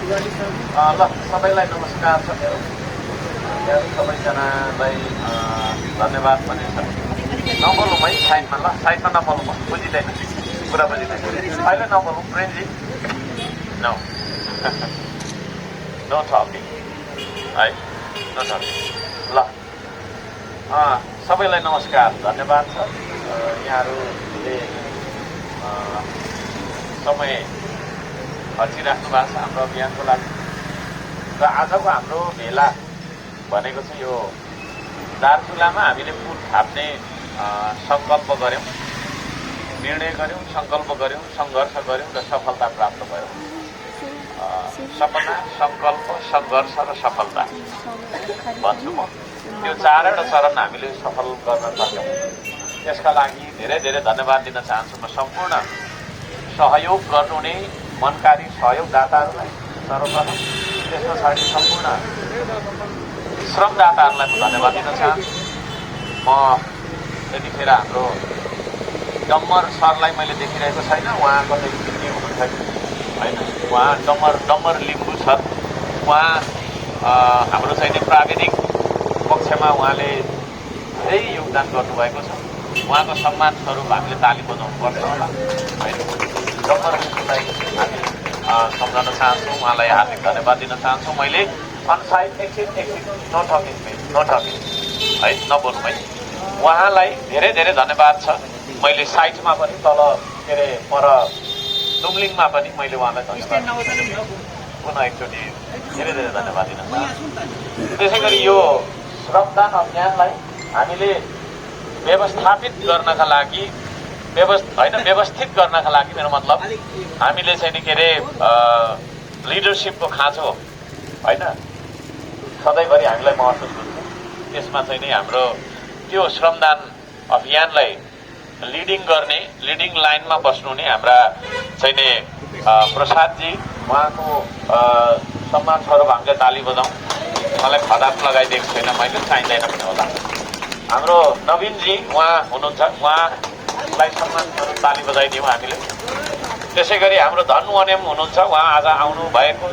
ल सबैलाई नमस्कार छ मेरो सबैजनालाई धन्यवाद पनि छ। नबोलौँ है साइडमा, ल साइडमा नबोलौँ, बुझिँदैन कुरा बुझिँदैन अहिले नबोलौँ प्रेमजी नो नो टपिङ है नो टपिङ। ल सबैलाई नमस्कार धन्यवाद छ। यहाँहरूले समय खर्चिराख्नु भएको छ हाम्रो अभियानको लागि र आजको हाम्रो भेला भनेको चाहिँ यो दार्चुलामा हामीले पुल थाप्ने सङ्कल्प गऱ्यौँ, निर्णय गऱ्यौँ, सङ्कल्प गऱ्यौँ, सङ्घर्ष गऱ्यौँ र सफलता प्राप्त भयो। सपना, सङ्कल्प, सङ्घर्ष र सफलता भन्छु म। त्यो चारवटा चरण हामीले सफल गर्न सक्यौँ। त्यसका लागि धेरै धेरै धन्यवाद दिन चाहन्छु म सम्पूर्ण सहयोग गर्नुहुने मनकारी सहयोगदाताहरूलाई सर्वप्रथम, त्यस पछाडि सम्पूर्ण श्रमदाताहरूलाई म धन्यवाद दिन चाहन्छु। म त्यतिखेर हाम्रो डम्बर सरलाई मैले देखिरहेको छैन, उहाँ कतै बिजी हुनुहुन्छ कि होइन, उहाँ डम्बर लिम्बू सर, उहाँ हाम्रो चाहिँ नि प्राविधिक पक्षमा उहाँले धेरै योगदान गर्नुभएको छ। उहाँको सम्मान स्वरूप हामीले ताली बजाउनुपर्छ होला होइन। डम्बर लिम्बूलाई हामी सम्झाउन चाहन्छौँ, उहाँलाई हार्दिक धन्यवाद दिन चाहन्छौँ। मैले अनसाइड एकछिन नो टकिङ है, नबोल्नु है। उहाँलाई धेरै धेरै धन्यवाद छ। मैले साइटमा पनि तल के अरे पर दुम्लिङमा पनि मैले उहाँलाई धन्यवाद पुनः एकचोटि धेरै धेरै धन्यवाद दिन चाहन्छु। त्यसै गरी यो श्रमदान अभियानलाई हामीले व्यवस्थापित गर्नका लागि व्यवस्थित गर्नका लागि मेरो मतलब हामीले चाहिँ नि के अरे लिडरसिपको खाँचो होइन सधैँभरि हामीलाई महसुस हुन्छ। त्यसमा चाहिँ नि हाम्रो त्यो श्रमदान अभियानलाई लिडिङ लाइनमा बस्नुहुने हाम्रा चाहिँ नि प्रसादजी, उहाँको सम्मान स्वरूप हामीले ताली बजाउँ। मलाई खदाप लगाइदिएको छैन मैले, चाहिँदैन पनि होला। हाम्रो नवीनजी उहाँ हुनुहुन्छ, उहाँलाई सम्मान स्वरूप ताली बजाइदिउँ हामीले। त्यसै गरी हाम्रो धनु अनेम हुनुहुन्छ, उहाँ आज आउनु भएको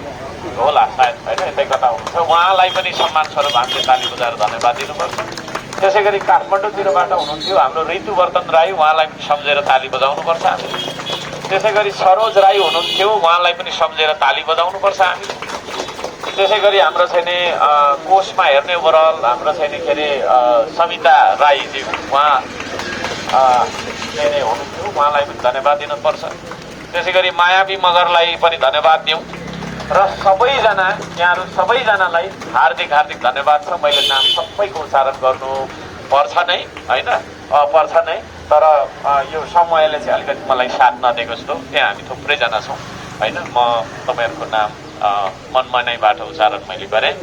होला सायद होइन, यतै कता हुनुहुन्छ, उहाँलाई पनि सम्मान स्वरूप हामीले ताली बजाएर धन्यवाद दिनुपर्छ। त्यसै गरी काठमाडौँतिरबाट हुनुहुन्थ्यो हाम्रो ऋतुवर्तन राई, उहाँलाई पनि सम्झेर ताली बजाउनुपर्छ हामीले। त्यसै गरी सरोज राई हुनुहुन्थ्यो, उहाँलाई पनि सम्झेर ताली बजाउनुपर्छ हामीले। त्यसै गरी हाम्रो चाहिँ नि कोषमा हेर्ने ओभरअल हाम्रो चाहिँ नि के अरे सविता राईजी, उहाँ के अरे हुनुहुन्थ्यो, उहाँलाई पनि धन्यवाद दिनुपर्छ। त्यसै गरी मायावी मगरलाई पनि धन्यवाद दिउँ र सबैजना यहाँहरू सबैजनालाई हार्दिक धन्यवाद छ। मैले नाम सबैको उच्चारण गर्नु पर्छ नै होइन, पर्छ नै, तर यो समयले चाहिँ अलिकति मलाई साथ नदिएको जस्तो। त्यहाँ हामी थुप्रैजना छौँ होइन। म तपाईँहरूको नाम मनमा नैबाट उच्चारण मैले गरेँ।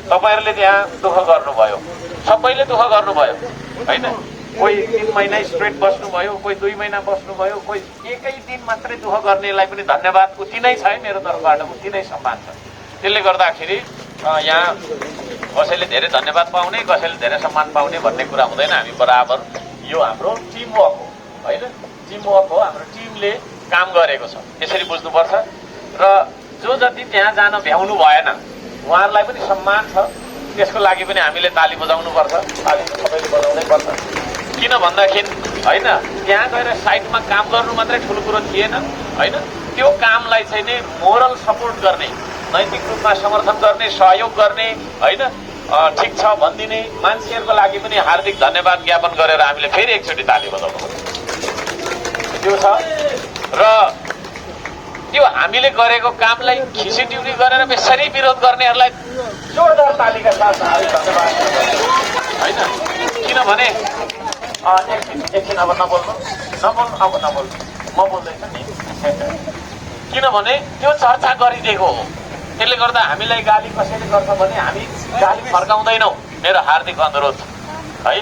तपाईँहरूले त्यहाँ दुःख गर्नुभयो, सबैले दुःख गर्नुभयो होइन। कोही 3 महिना स्ट्रेट बस्नुभयो, कोही 2 महिना बस्नुभयो, कोही एकै दिन मात्रै दुःख गर्नेलाई पनि धन्यवाद उति नै छ है, मेरो तर्फबाट उति नै सम्मान छ। त्यसले गर्दाखेरि यहाँ कसैले धेरै धन्यवाद पाउने, कसैले धेरै सम्मान पाउने भन्ने कुरा हुँदैन। हामी बराबर यो हाम्रो टिमवर्क हो होइन, टिमवर्क हो, हाम्रो टिमले काम गरेको छ, यसरी बुझ्नुपर्छ। र जो जति त्यहाँ जान भ्याउनु भएन उहाँहरूलाई पनि सम्मान छ, त्यसको लागि पनि हामीले ताली बजाउनुपर्छ। ताली सबैले बजाउनै पर्छ। किन भन्दाखेरि होइन, त्यहाँ गएर साइडमा काम गर्नु मात्रै ठुलो कुरो थिएन होइन, त्यो कामलाई चाहिँ नि मोरल सपोर्ट गर्ने, नैतिक रूपमा समर्थन गर्ने, सहयोग गर्ने होइन, ठिक छ भनिदिने मान्छेहरूको लागि पनि हार्दिक धन्यवाद ज्ञापन गरेर हामीले फेरि एकचोटि ताली बजाउनु पर्छ। त्यो छ र त्यो हामीले गरेको कामलाई खिचिट्युनी गरेर बेसरी विरोध गर्नेहरूलाई जोरदार तालीका साथ धन्यवाद होइन। किनभने एकछिन अब नबोल्नु म बोल्दैछु नि। किनभने त्यो चर्चा गरिदिएको हो, त्यसले गर्दा हामीलाई गाली कसैले गर्छ भने हामी गाली फर्काउँदैनौँ। मेरो हार्दिक अनुरोध है,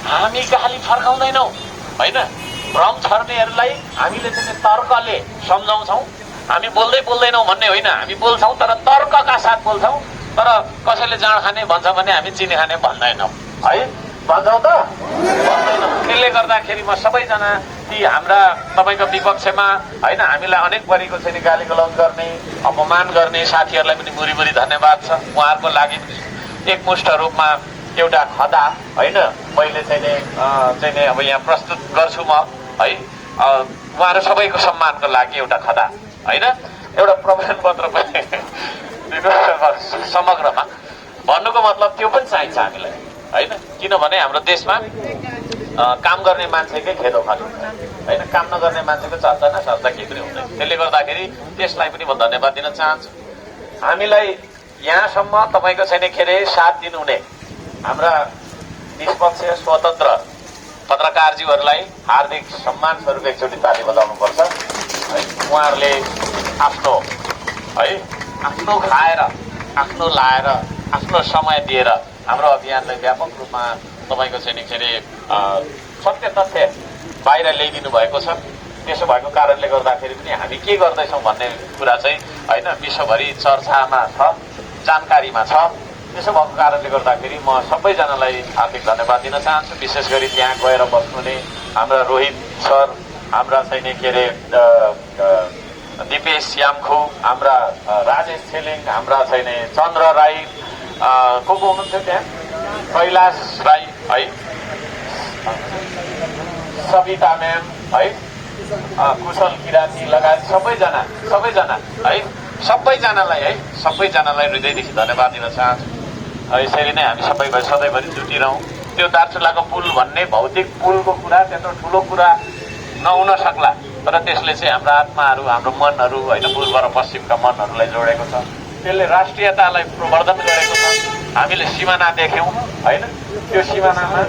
हामी गाली फर्काउँदैनौँ होइन। भ्रम छर्नेहरूलाई हामीले चाहिँ तर्कले सम्झाउँछौँ। हामी बोल्दैनौँ भन्ने होइन, हामी बोल्छौँ तर तर्कका साथ बोल्छौँ। तर कसैले जाँड खाने भन्छ भने हामी चिनी खाने भन्दैनौँ है। भन्छौ त भन्दैनौ। त्यसले गर्दाखेरि म सबैजना ती हाम्रा तपाईँको विपक्षमा होइन हामीलाई अनेक परेको छैन गाली गलौज गर्ने अपमान गर्ने साथीहरूलाई पनि मुरी मुरी धन्यवाद छ। उहाँहरूको लागि एकमुष्ट रूपमा एउटा खदा होइन मैले चाहिँ अब यहाँ प्रस्तुत गर्छु म है। उहाँहरू सबैको सम्मानको लागि एउटा खदा होइन एउटा प्रमाणपत्र पनि समग्रमा भन्नुको मतलब त्यो पनि चाहिन्छ हामीलाई होइन। किनभने हाम्रो देशमा काम गर्ने मान्छेकै खेदो खाली होइन, काम नगर्ने मान्छेको चर्चा न चर्चा केही पनि हुँदैन। त्यसले गर्दाखेरि त्यसलाई पनि म धन्यवाद दिन चाहन्छु। हामीलाई यहाँसम्म तपाईँको छैन के अरे साथ दिनुहुने हाम्रा निष्पक्ष स्वतन्त्र पत्रकारज्यूहरूलाई हार्दिक सम्मान स्वरूप एकचोटि ताली बजाउनुपर्छ है। उहाँहरूले आफ्नो है आफ्नो खाएर आफ्नो लाएर आफ्नो समय दिएर हाम्रो अभियानलाई व्यापक रूपमा तपाईँको चाहिँ के अरे सत्य तथ्य बाहिर ल्याइदिनु भएको छ। त्यसो भएको कारणले गर्दाखेरि पनि हामी के गर्दैछौँ भन्ने कुरा चाहिँ होइन विश्वभरि चर्चामा छ, जानकारीमा छ। त्यसो भएको कारणले गर्दाखेरि म सबैजनालाई हार्दिक धन्यवाद दिन चाहन्छु। विशेष गरी त्यहाँ गएर बस्नुहुने हाम्रा रोहित सर, हाम्रा चाहिँ के अरे दिपेश यामखु, हाम्रा राजेश छेलिङ, हाम्रा चाहिँ चन्द्र राई, को हुनुहुन्थ्यो त्यहाँ कैलाश राई है, सविता म्याम है, कुशल किराती लगायत सबैजना है सबैजनालाई हृदयदेखि धन्यवाद दिन चाहन्छु। यसरी नै हामी सबै सधैँभरि जुटिरहँ। त्यो दार्चुलाको पुल भन्ने भौतिक पुलको कुरा त्यत्रो ठुलो कुरा नहुन सक्ला, तर त्यसले चाहिँ हाम्रा आत्माहरू हाम्रो मनहरू होइन पूर्व र पश्चिमका मनहरूलाई जोडेको छ। त्यसले राष्ट्रियतालाई प्रवर्धन गरेको छ। हामीले सिमाना देख्यौँ होइन, त्यो सिमानामा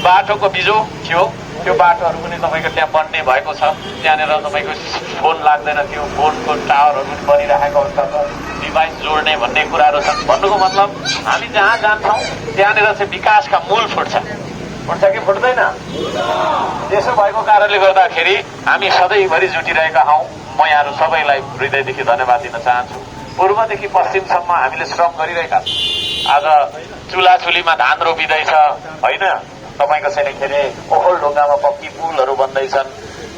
बाटोको बिजो थियो, त्यो बाटोहरू पनि तपाईँको त्यहाँ बन्ने भएको छ। त्यहाँनिर तपाईँको फोन लाग्दैन थियो, फोनको टावरहरू पनि बनिरहेको अवस्था छ, डिभाइस जोड्ने भन्ने कुराहरू छन्। भन्नुको मतलब हामी जहाँ जान्छौँ त्यहाँनिर चाहिँ विकासका मूल फुट्छ कि फुट्दैन। त्यसो भएको कारणले गर्दाखेरि हामी सधैँभरि जुटिरहेका हौँ। म यहाँहरू सबैलाई हृदयदेखि धन्यवाद दिन चाहन्छु। पूर्वदेखि पश्चिमसम्म हामीले श्रम गरिरहेका छौँ। आज चुलाचुलीमा धान रोपिँदैछ होइन, तपाईँको छैन के अरे ओखोल ढुङ्गामा पक्की पुलहरू बन्दैछन्।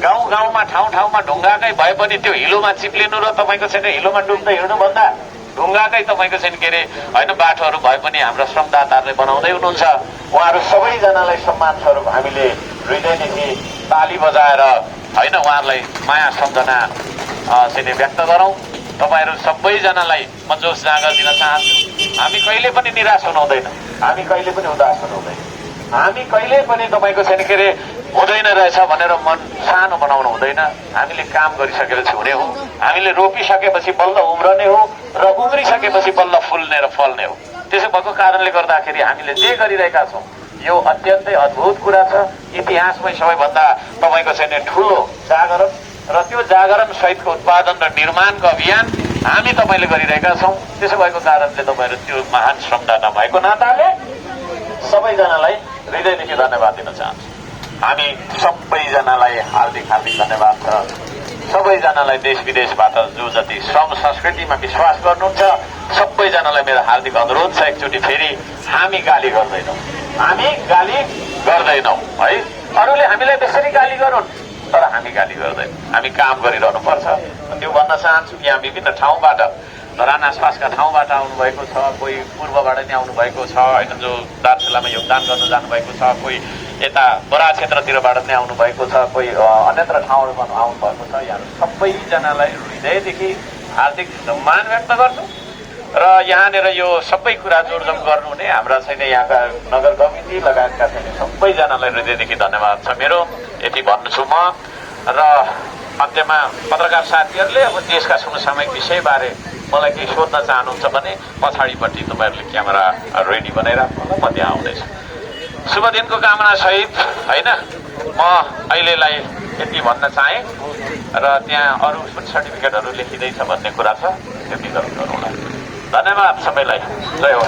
गाउँमा ठाउँमा ढुङ्गाकै भए पनि त्यो हिलोमा चिप्लिनु र तपाईँको छैन हिलोमा डुब्दै हिँड्नुभन्दा ढुङ्गाकै तपाईँको छैन के अरे होइन बाटोहरू भए पनि हाम्रा श्रमदाताहरूले बनाउँदै हुनुहुन्छ। उहाँहरू सबैजनालाई सम्मान स्वरूप हामीले हृदयदेखि ताली बजाएर होइन उहाँहरूलाई माया सम्झना चाहिँ व्यक्त गरौँ। तपाईँहरू सबैजनालाई म जोस जाँगर दिन चाहन्छु। हामी कहिले पनि निराश हुनु हुँदैन, हामी कहिले पनि उदास हुनु हुँदैन, हामी कहिले पनि तपाईँको छैन के अरे हुँदैन रहेछ भनेर मन सानो बनाउनु हुँदैन। हामीले काम गरिसकेपछि हुने हो, हामीले रोपिसकेपछि बल्ल उम्रने हो र उम्रिसकेपछि बल्ल फुल्ने र फल्ने हो। त्यसो भएको कारणले गर्दाखेरि हामीले जे गरिरहेका छौँ यो अत्यन्तै अद्भुत कुरा छ। इतिहासमै सबैभन्दा तपाईँको छैन ठुलो जागरण र त्यो जागरण सहितको उत्पादन र निर्माणको अभियान हामी तपाईँले गरिरहेका छौँ। त्यसो भएको कारणले तपाईँहरू त्यो महान श्रमदाता भएको नाताले सबैजनालाई हृदयदेखि धन्यवाद दिन चाहन्छु। हामी सबैजनालाई हार्दिक धन्यवाद छ। सबैजनालाई देश विदेशबाट जो जति श्रम संस्कृतिमा विश्वास गर्नुहुन्छ सबैजनालाई मेरो हार्दिक अनुरोध छ। एकचोटि फेरि हामी गाली गर्दैनौँ है। अरूले हामीलाई त्यसरी गाली गरून् तर हामी गाली गर्दैनौँ, हामी काम गरिरहनु पर्छ। त्यो भन्न चाहन्छु। यहाँ विभिन्न ठाउँबाट धरान आसपासका ठाउँबाट आउनुभएको छ, कोही पूर्वबाट नै आउनुभएको छ होइन, जो दार्चुलामा योगदान गर्न जानुभएको छ, कोही यता बरा क्षेत्रतिरबाट नै आउनुभएको छ, कोही अन्यत्र ठाउँहरूमा आउनुभएको छ। यहाँहरू सबैजनालाई हृदयदेखि हार्दिक सम्मान व्यक्त गर्छु र यहाँनिर यो सबै कुरा जोडजोड गर्नुहुने हाम्रा छैन यहाँका नगर कमिटी लगायतका छैन सबैजनालाई हृदयदेखि धन्यवाद छ मेरो। यति भन्छु म। र अन्त्यमा पत्रकार साथीहरूले अब देशका समसामयिक विषयबारे मलाई केही सोध्न चाहनुहुन्छ भने पछाडिपट्टि तपाईँहरूले क्यामेरा रेडी बनाइराख्नु, म त्यहाँ आउँदैछु। शुभ दिनको कामना सहित होइन म अहिलेलाई यति भन्न चाहेँ र त्यहाँ अरू सर्टिफिकेटहरू लेखिँदैछ भन्ने कुरा छ, त्यो वितरण गरौँला। धन्यवाद सबैलाई। जय हो।